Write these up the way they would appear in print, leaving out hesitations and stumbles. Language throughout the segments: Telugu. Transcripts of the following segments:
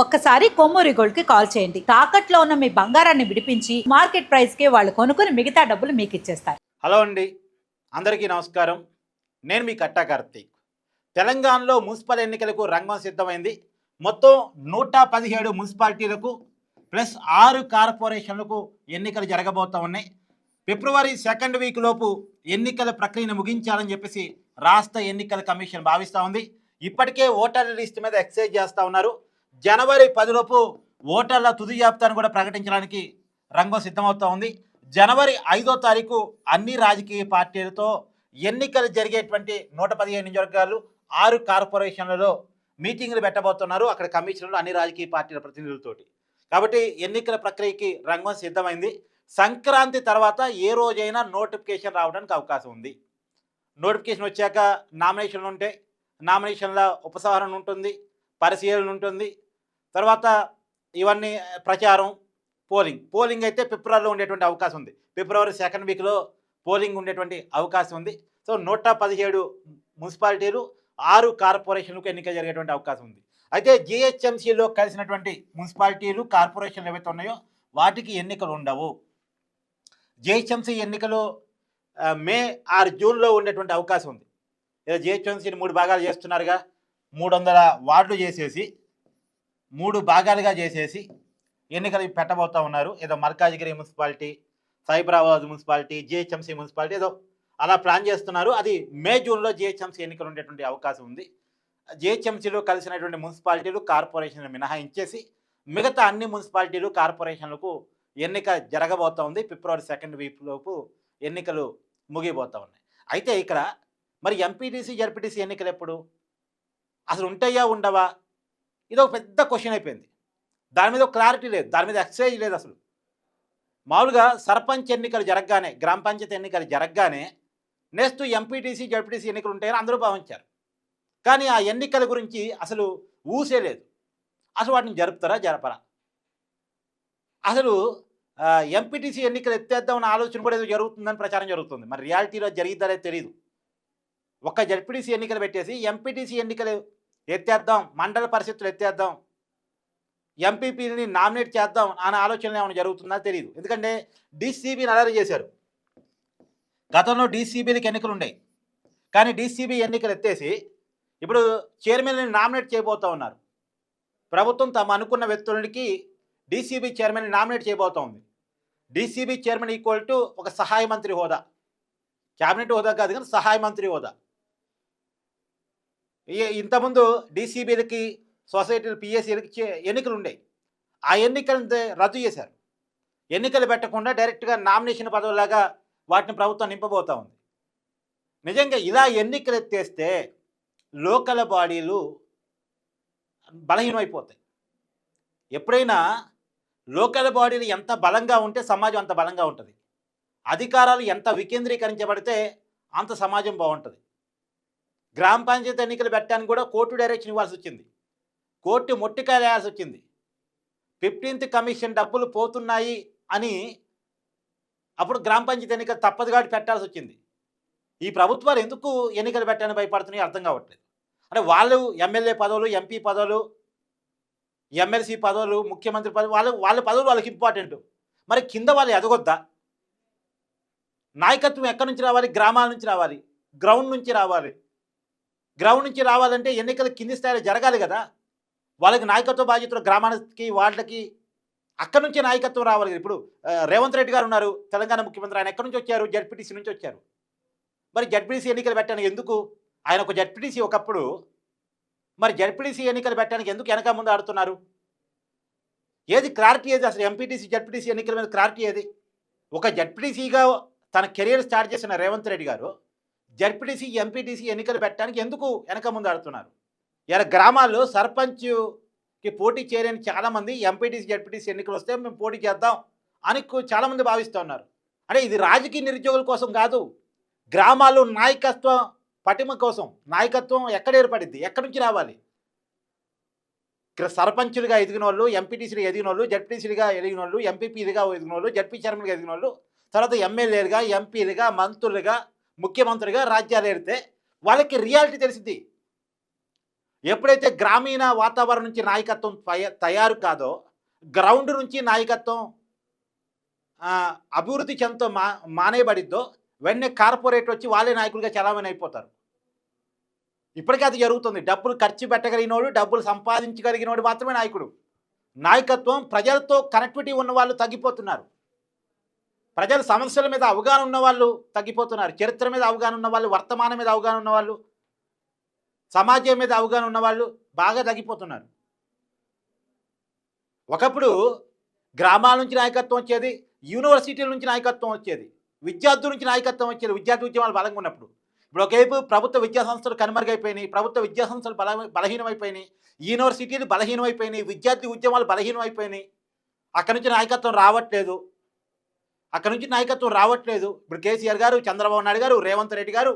ఒక్కసారి కొమ్మూరి గోల్డ్ కి కాల్ చేయండి. తాకట్లో ఉన్న మీ బంగారాన్ని విడిపించి మార్కెట్ ప్రైస్ కి వాళ్ళు కొనుక్కుని మిగతా డబ్బులు మీకు ఇచ్చేస్తారు. హలో అండి, అందరికీ నమస్కారం. నేను మీ కట్టా కార్తీక్. తెలంగాణలో మున్సిపల్ ఎన్నికలకు రంగం సిద్ధమైంది. మొత్తం 117 మున్సిపాలిటీలకు ప్లస్ 6 కార్పొరేషన్లకు ఎన్నికలు జరగబోతూ ఉన్నాయి. ఫిబ్రవరి 2nd వీక్ లోపు ఎన్నికల ప్రక్రియను ముగించాలని చెప్పేసి రాష్ట్ర ఎన్నికల కమిషన్ భావిస్తూ ఉంది. ఇప్పటికే ఓటర్ల లిస్ట్ మీద ఎక్సైజ్ చేస్తూ ఉన్నారు. జనవరి 10 లోపు ఓటర్ల తుది జాబితాను కూడా ప్రకటించడానికి రంగం సిద్ధమవుతూ ఉంది. జనవరి 5వ తారీఖు అన్ని రాజకీయ పార్టీలతో ఎన్నికలు జరిగేటువంటి 115 నియోజకవర్గాలు 6 కార్పొరేషన్లలో మీటింగ్లు పెట్టబోతున్నారు. అక్కడ కమిషనర్లు అన్ని రాజకీయ పార్టీల ప్రతినిధులతోటి. కాబట్టి ఎన్నికల ప్రక్రియకి రంగం సిద్ధమైంది. సంక్రాంతి తర్వాత ఏ రోజైనా నోటిఫికేషన్ రావడానికి అవకాశం ఉంది. నోటిఫికేషన్ వచ్చాక నామినేషన్లు ఉంటాయి. నామినేషన్ల ఉపసంహరణ ఉంటుంది, పరిశీలన ఉంటుంది. తర్వాత ఇవన్నీ ప్రచారం, పోలింగ్ అయితే ఫిబ్రవరిలో ఉండేటువంటి అవకాశం ఉంది. ఫిబ్రవరి 2nd వీక్లో పోలింగ్ ఉండేటువంటి అవకాశం ఉంది. సో 117 మున్సిపాలిటీలు 6 కార్పొరేషన్లకు ఎన్నిక జరిగేటువంటి అవకాశం ఉంది. అయితే జిహెచ్ఎంసీలో కలిసినటువంటి మున్సిపాలిటీలు కార్పొరేషన్లు ఏవైతే ఉన్నాయో వాటికి ఎన్నికలు ఉండవు. జిహెచ్ఎంసీ ఎన్నికలు మే ఆర్ జూన్లో ఉండేటువంటి అవకాశం ఉంది. ఏదో జిహెచ్ఎంసీని 3 భాగాలు చేస్తున్నారుగా, 300 వార్డులు చేసేసి 3 భాగాలుగా చేసేసి ఎన్నికలు పెట్టబోతూ ఉన్నారు. ఏదో Malkajgiri municipality, Cyberabad municipality, GHMC municipality ఏదో అలా ప్లాన్ చేస్తున్నారు. అది మే జూన్లో జిహెచ్ఎంసీ ఎన్నికలు ఉండేటువంటి అవకాశం ఉంది. జిహెచ్ఎంసీలో కలిసినటువంటి మున్సిపాలిటీలు కార్పొరేషన్లు మినహాయించేసి మిగతా అన్ని మున్సిపాలిటీలు కార్పొరేషన్లకు ఎన్నిక జరగబోతూ ఉంది. ఫిబ్రవరి 2nd వీక్ లోపు ఎన్నికలు ముగిపోతూ ఉన్నాయి. అయితే ఇక్కడ మరి ఎంపీటీసీ జడ్పీటీసీ ఎన్నికలు ఎప్పుడు అసలు ఉంటాయా ఉండవా, ఇది ఒక పెద్ద క్వశ్చన్ అయిపోయింది. దాని మీద క్లారిటీ లేదు, దాని మీద ఎక్సైజ్ లేదు. అసలు మామూలుగా సర్పంచ్ ఎన్నికలు జరగగానే, గ్రామ పంచాయతీ ఎన్నికలు జరగగానే నెక్స్ట్ ఎంపీటీసీ జడ్పీటీసీ ఎన్నికలు ఉంటాయని అందరూ భావించారు. కానీ ఆ ఎన్నికల గురించి అసలు ఊసే లేదు. అసలు వాటిని జరుపుతారా జరపరా, అసలు ఎంపీటీసీ ఎన్నికలు ఎత్తేద్దామన్న ఆలోచన కూడా ఏదో జరుగుతుందని ప్రచారం జరుగుతుంది. మరి రియాలిటీలో జరిగిద్దానే తెలియదు. ఒక్క జడ్పీటీసీ ఎన్నికలు పెట్టేసి ఎంపీటీసీ ఎన్నికలు ఎత్తేద్దాం, మండల పరిషత్తులు ఎత్తేద్దాం, ఎంపీపీని నామినేట్ చేద్దాం అనే ఆలోచనలు ఏమైనా జరుగుతుందా తెలియదు. ఎందుకంటే డీసీబీని అలర్ట్ చేశారు. గతంలో డీసీబీలకు ఎన్నికలు ఉన్నాయి, కానీ డీసీబీ ఎన్నికలు ఎత్తేసి ఇప్పుడు చైర్మన్ని నామినేట్ చేయబోతూ ఉన్నారు. ప్రభుత్వం తమ అనుకున్న వ్యక్తులకి డీసీబీ చైర్మన్ని నామినేట్ చేయబోతూ ఉంది. డీసీబీ చైర్మన్ ఈక్వల్ టు ఒక సహాయ మంత్రి హోదా, క్యాబినెట్ హోదా కాదు కానీ సహాయ మంత్రి హోదా. ఇంతకుముందు డీసీబీలకి, సొసైటీలు, పిఎస్సీలకి ఎన్నికలు ఉండేవి. ఆ ఎన్నికలను రద్దు చేశారు. ఎన్నికలు పెట్టకుండా డైరెక్ట్గా నామినేషన్ పదవులాగా వాటిని ప్రభుత్వం నింపబోతూ ఉంది. నిజంగా ఇలా ఎన్నికలు ఎత్తేస్తే లోకల్ బాడీలు బలహీనమైపోతాయి. ఎప్పుడైనా లోకల్ బాడీలు ఎంత బలంగా ఉంటే సమాజం అంత బలంగా ఉంటుంది. అధికారాలు ఎంత వికేంద్రీకరించబడితే అంత సమాజం బాగుంటుంది. గ్రామ పంచాయతీ ఎన్నికలు పెట్టడానికి కూడా కోర్టు డైరెక్షన్ ఇవ్వాల్సి వచ్చింది. కోర్టు మొట్టికాయలు వేయాల్సి వచ్చింది. 15th కమిషన్ డబ్బులు పోతున్నాయి అని అప్పుడు గ్రామ పంచాయతీ ఎన్నికలు తప్పదు కాబట్టి పెట్టాల్సి వచ్చింది. ఈ ప్రభుత్వాలు ఎందుకు ఎన్నికలు పెట్టడానికి భయపడుతున్నాయో అర్థం కావట్లేదు. అంటే వాళ్ళు ఎమ్మెల్యే పదవులు, ఎంపీ పదవులు, ఎమ్మెల్సీ పదవులు, ముఖ్యమంత్రి పదవులు, వాళ్ళ పదవులు వాళ్ళకి ఇంపార్టెంట్. మరి కింద వాళ్ళు ఎదగొద్దా? నాయకత్వం ఎక్కడి నుంచి రావాలి? గ్రామాల నుంచి రావాలి, గ్రౌండ్ నుంచి రావాలి. గ్రౌండ్ నుంచి రావాలంటే ఎన్నికలు కింది స్థాయిలో జరగాలి కదా. వాళ్ళకి నాయకత్వ బాధ్యతలు గ్రామానికి, వాళ్ళకి అక్కడి నుంచే నాయకత్వం రావాలి. ఇప్పుడు రేవంత్ రెడ్డి గారు ఉన్నారు, తెలంగాణ ముఖ్యమంత్రి. ఆయన ఎక్కడి నుంచి వచ్చారు? జడ్పీటీసీ నుంచి వచ్చారు. మరి జడ్పీటీసీ ఎన్నికలు పెట్టడానికి ఎందుకు? ఆయన ఒక జడ్పీటీసీ ఒకప్పుడు. మరి జడ్పీటీసీ ఎన్నికలు పెట్టడానికి ఎందుకు వెనక ముందు ఆడుతున్నారు? ఏది క్లారిటీ ఏది? అసలు ఎంపీటీసీ జడ్పీటీసీ ఎన్నికల మీద క్లారిటీ ఏది? ఒక జడ్పీటీసీగా తన కెరీర్ స్టార్ట్ చేసిన రేవంత్ రెడ్డి గారు జడ్పీటీసీ, ఎంపీటీసీ ఎన్నికలు పెట్టడానికి ఎందుకు వెనక ముందు ఆడుతున్నారు? ఇలా గ్రామాల్లో సర్పంచ్కి పోటీ చేయలేని చాలామంది ఎంపీటీసీ, జడ్పీటీసీ ఎన్నికలు వస్తే మేము పోటీ చేద్దాం అని చాలామంది భావిస్తూ ఉన్నారు. అంటే ఇది రాజకీయ నిరుద్యోగుల కోసం కాదు, గ్రామాల్లో నాయకత్వం పటిమ కోసం. నాయకత్వం ఎక్కడ ఏర్పడింది? ఎక్కడి నుంచి రావాలి? ఇక్కడ సర్పంచులుగా ఎదిగిన వాళ్ళు, ఎంపీటీసీలుగా ఎదిగిన వాళ్ళు, జడ్పీటీసీలుగా ఎదిగిన వాళ్ళు, ఎంపీపీలుగా ఎదిగిన వాళ్ళు, జడ్పీ చైర్మన్గా ఎదిగిన వాళ్ళు, తర్వాత ఎమ్మెల్యేలుగా, ఎంపీలుగా, మంత్రులుగా, ముఖ్యమంత్రిగా రాజ్యాలు ఏడితే వాళ్ళకి రియాలిటీ తెలిసింది. ఎప్పుడైతే గ్రామీణ వాతావరణం నుంచి నాయకత్వం తయారు కాదో, గ్రౌండ్ నుంచి నాయకత్వం అభివృద్ధి చెందుతూ మానేయబడిద్దో, వెంటనే కార్పొరేట్ వచ్చి వాళ్ళే నాయకులుగా చలామణి అయిపోతారు. ఇప్పటికీ అది జరుగుతుంది. డబ్బులు ఖర్చు పెట్టగలిగినోడు, డబ్బులు సంపాదించగలిగినోడు మాత్రమే నాయకుడు. నాయకత్వం ప్రజలతో కనెక్టివిటీ ఉన్న వాళ్ళు తగ్గిపోతున్నారు. ప్రజల సమస్యల మీద అవగాహన ఉన్న వాళ్ళు తగ్గిపోతున్నారు. చరిత్ర మీద అవగాహన ఉన్న వాళ్ళు, వర్తమానం మీద అవగాహన ఉన్న వాళ్ళు, సమాజం మీద అవగాహన ఉన్న వాళ్ళు బాగా తగ్గిపోతున్నారు. ఒకప్పుడు గ్రామాల నుంచి నాయకత్వం వచ్చేది, యూనివర్సిటీల నుంచి నాయకత్వం వచ్చేది, విద్యార్థుల నుంచి నాయకత్వం వచ్చేది, విద్యార్థి ఉద్యమాలు బలంగా ఉన్నప్పుడు. ఇప్పుడు ఒకవైపు ప్రభుత్వ విద్యా సంస్థలు కనుమరుగైపోయినాయి, ప్రభుత్వ విద్యా సంస్థలు బలహీనమైపోయినాయి, యూనివర్సిటీలు బలహీనమైపోయినాయి, విద్యార్థి ఉద్యమాలు బలహీనమైపోయినాయి. అక్కడి నుంచి నాయకత్వం రావట్లేదు. ఇప్పుడు కేసీఆర్ గారు, చంద్రబాబు నాయుడు గారు, రేవంత్ రెడ్డి గారు,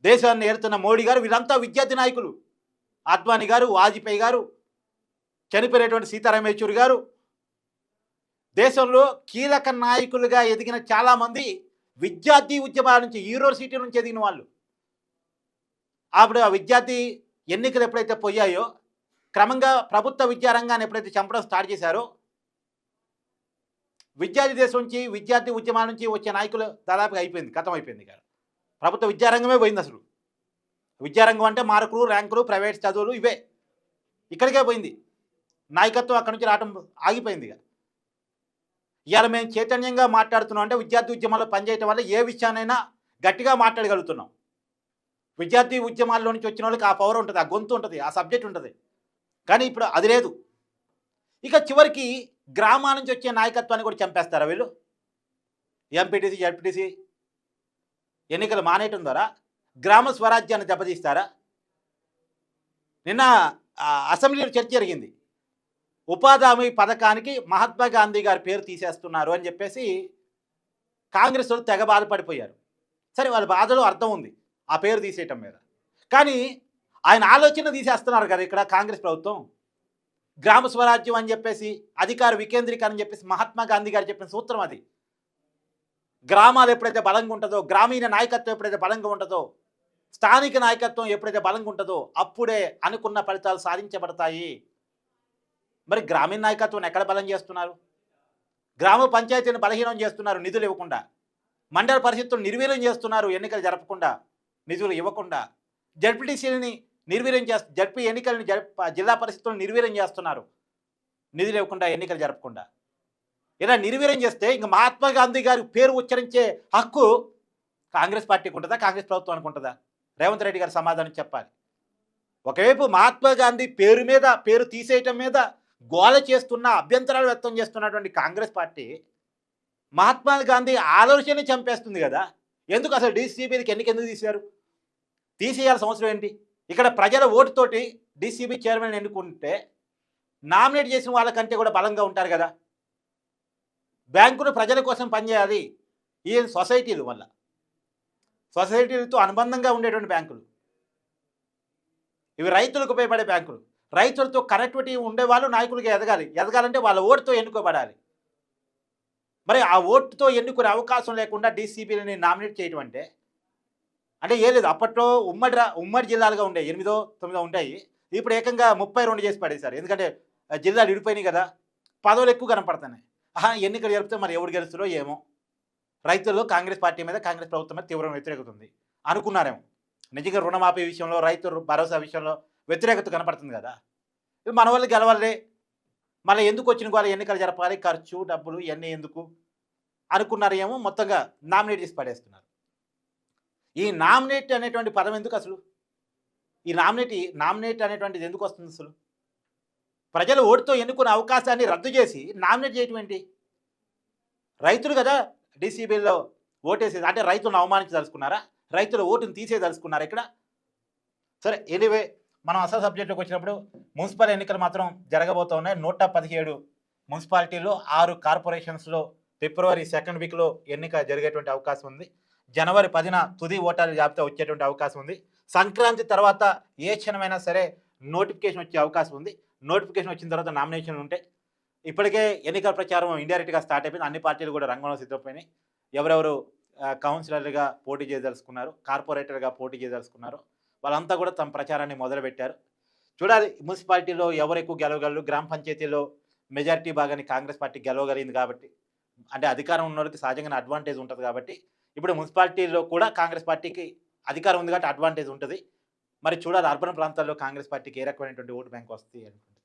దేశాన్ని ఏరుతున్న మోడీ గారు, వీళ్ళంతా విద్యార్థి నాయకులు. అద్వానీ గారు, వాజ్పేయి గారు, చనిపోయినటువంటి సీతారాం యేచూరి గారు, దేశంలో కీలక నాయకులుగా ఎదిగిన చాలామంది విద్యార్థి ఉద్యమాల నుంచి, యూనివర్సిటీ నుంచి ఎదిగిన వాళ్ళు. అప్పుడు ఆ విద్యార్థి ఎన్నికలు ఎప్పుడైతే పోయాయో, క్రమంగా ప్రభుత్వ విద్యారంగాన్ని ఎప్పుడైతే చంపడం స్టార్ట్ చేశారో, విద్యార్థి దేశం నుంచి, విద్యార్థి ఉద్యమాల నుంచి వచ్చే నాయకులు దాదాపుగా అయిపోయింది, ఖతం అయిపోయింది. కదా ప్రభుత్వ విద్యారంగమే పోయింది. అసలు విద్యారంగం అంటే మార్కులు, ర్యాంకులు, ప్రైవేట్ చదువులు, ఇవే ఇక్కడికే పోయింది. నాయకత్వం అక్కడి నుంచి రావడం ఆగిపోయింది. ఇవాళ మేము చైతన్యంగా మాట్లాడుతున్నాం అంటే విద్యార్థి ఉద్యమాల్లో పనిచేయటం వల్ల ఏ విషయాన్నైనా గట్టిగా మాట్లాడగలుగుతున్నాం. విద్యార్థి ఉద్యమాల్లో నుంచి వచ్చిన వాళ్ళకి ఆ పవర్ ఉంటుంది, ఆ గొంతు ఉంటుంది, ఆ సబ్జెక్ట్ ఉంటుంది. కానీ ఇప్పుడు అది లేదు. ఇక చివరికి గ్రామాల నుంచి వచ్చే నాయకత్వాన్ని కూడా చంపేస్తారా వీళ్ళు? ఎంపీటీసీ, జడ్పీటీసీ ఎన్నికలు మానేయటం ద్వారా గ్రామ స్వరాజ్యాన్ని దెబ్బతీస్తారా? నిన్న అసెంబ్లీలో చర్చ జరిగింది. ఉపాధి హామీ పథకానికి మహాత్మా గాంధీ గారి పేరు తీసేస్తున్నారు అని చెప్పేసి కాంగ్రెస్ వాళ్ళు తెగ బాధపడిపోయారు. సరే, వాళ్ళ బాధలో అర్థం ఉంది ఆ పేరు తీసేయటం మీద. కానీ ఆయన ఆలోచన తీసేస్తున్నారు కదా ఇక్కడ కాంగ్రెస్ ప్రభుత్వం. గ్రామ స్వరాజ్యం అని చెప్పేసి, అధికార వికేంద్రీకరణ అని చెప్పేసి మహాత్మా గాంధీ గారు చెప్పిన సూత్రం అది. గ్రామాలు ఎప్పుడైతే బలంగా ఉంటుందో, గ్రామీణ నాయకత్వం ఎప్పుడైతే బలంగా ఉంటుందో, స్థానిక నాయకత్వం ఎప్పుడైతే బలంగా ఉంటుందో, అప్పుడే అనుకున్న ఫలితాలు సాధించబడతాయి. మరి గ్రామీణ నాయకత్వం ఎక్కడ బలం చేస్తున్నారు? గ్రామ పంచాయతీని బలహీనం చేస్తున్నారు నిధులు ఇవ్వకుండా. మండల పరిషత్తులు నిర్వీర్యం చేస్తున్నారు ఎన్నికలు జరపకుండా, నిధులు ఇవ్వకుండా. జడ్పీటీసీలని నిర్వీర్యం జడ్పీ ఎన్నికలను జిల్లా పరిషత్తులను నిర్వీర్యం చేస్తున్నారు నిధులు ఇవ్వకుండా, ఎన్నికలు జరపకుండా. ఇలా నిర్వీర్యం చేస్తే ఇంక మహాత్మా గాంధీ గారి పేరు ఉచ్చరించే హక్కు కాంగ్రెస్ పార్టీకి ఉంటుందా, కాంగ్రెస్ ప్రభుత్వానికి ఉంటుందా? రేవంత్ రెడ్డి గారు సమాధానం చెప్పాలి. ఒకవైపు మహాత్మా గాంధీ పేరు తీసేయటం మీద గోల చేస్తున్న, అభ్యంతరాలు వ్యక్తం చేస్తున్నటువంటి కాంగ్రెస్ పార్టీ మహాత్మా గాంధీ ఆలోచన చంపేస్తుంది కదా. ఎందుకు అసలు డీసీబీకి ఎందుకు తీశారు? తీసేయాల్సిన అవసరం ఏంటి? ఇక్కడ ప్రజల ఓటుతోటి డీసీబీ చైర్మన్ ఎన్నుకుంటే నామినేట్ చేసిన వాళ్ళకంటే కూడా బలంగా ఉంటారు కదా. బ్యాంకులు ప్రజల కోసం పనిచేయాలి. ఈ సొసైటీలు వల్ల, సొసైటీలతో అనుబంధంగా ఉండేటువంటి బ్యాంకులు ఇవి, రైతులకు ఉపయోగపడే బ్యాంకులు. రైతులతో కనెక్టివిటీ ఉండేవాళ్ళు నాయకులుగా ఎదగాలంటే వాళ్ళ ఓటుతో ఎన్నుకోబడాలి. మరి ఆ ఓటుతో ఎన్నుకునే అవకాశం లేకుండా డీసీబీలని నామినేట్ చేయడం అంటే ఏ లేదు. అప్పట్లో ఉమ్మడి జిల్లాలుగా ఉండే 8, 9 ఉంటాయి. ఇప్పుడు ఏకంగా 32 చేసి పడేశారు. ఎందుకంటే జిల్లాలు విడిపోయినాయి కదా, పదవులు ఎక్కువ కనపడుతున్నాయి. ఎన్నికలు జరిపితే మరి ఎవరు గెలుస్తారో ఏమో. రైతుల్లో కాంగ్రెస్ పార్టీ మీద, కాంగ్రెస్ ప్రభుత్వం మీద తీవ్రమైన వ్యతిరేకత ఉంది అనుకున్నారేమో. నిజంగా రుణమాఫీ విషయంలో, రైతు భరోసా విషయంలో వ్యతిరేకత కనపడుతుంది కదా. మన వాళ్ళు గెలవాలి, మళ్ళీ ఎందుకు వచ్చిన వాళ్ళ ఎన్నికలు జరపాలి, ఖర్చు, డబ్బులు ఇవన్నీ ఎందుకు అనుకున్నారేమో. మొత్తంగా నామినేట్ చేసి పడేస్తున్నారు. ఈ నామినేట్ అనేటువంటి పదం ఎందుకు అసలు? ఈ నామినేట్ అనేటువంటిది ఎందుకు వస్తుంది అసలు? ప్రజలు ఓటుతో ఎన్నుకునే అవకాశాన్ని రద్దు చేసి నామినేట్ చేయటం ఏంటి? రైతులు కదా డీసీబీలో ఓటేసేది. అంటే రైతులను అవమానించదలుచుకున్నారా? రైతుల ఓటును తీసేదలుచుకున్నారా ఇక్కడ? సరే, ఎనీవే మనం అసలు సబ్జెక్టులోకి వచ్చినప్పుడు మున్సిపల్ ఎన్నికలు మాత్రం జరగబోతూ ఉన్నాయి. 117 మున్సిపాలిటీలో 6 కార్పొరేషన్స్లో ఫిబ్రవరి 2nd వీక్లో ఎన్నిక జరిగేటువంటి అవకాశం ఉంది. జనవరి 10న తుది ఓటర్ల జాబితా వచ్చేటువంటి అవకాశం ఉంది. సంక్రాంతి తర్వాత ఏ క్షణమైనా సరే నోటిఫికేషన్ వచ్చే అవకాశం ఉంది. నోటిఫికేషన్ వచ్చిన తర్వాత నామినేషన్లు ఉంటాయి. ఇప్పటికే ఎన్నికల ప్రచారం ఇండైరెక్ట్గా స్టార్ట్ అయిపోయింది. అన్ని పార్టీలు కూడా రంగంలో సిద్ధమైపోయినాయి. ఎవరెవరు కౌన్సిలర్లుగా పోటీ చేయదలుచుకున్నారు, కార్పొరేటర్గా పోటీ చేయదలుచుకున్నారు, వాళ్ళంతా కూడా తమ ప్రచారాన్ని మొదలుపెట్టారు. చూడాలి మున్సిపాలిటీలో ఎవరు ఎక్కువ గెలవగలరు. గ్రామ పంచాయతీలో మెజారిటీ భాగాన్ని కాంగ్రెస్ పార్టీ గెలవగలిగింది కాబట్టి, అంటే అధికారం ఉన్నోళ్ళకి సహజంగానే అడ్వాంటేజ్ ఉంటది కాబట్టి, ఇప్పుడు మున్సిపాలిటీలో కూడా కాంగ్రెస్ పార్టీకి అధికారం ఉంది కాబట్టి అడ్వాంటేజ్ ఉంటది. మరి చూడాలి అర్బన్ ప్రాంతాల్లో కాంగ్రెస్ పార్టీకి ఏ రకమైనటువంటి ఓటు బ్యాంక్ వస్తుంది అనుకుంటున్నారు.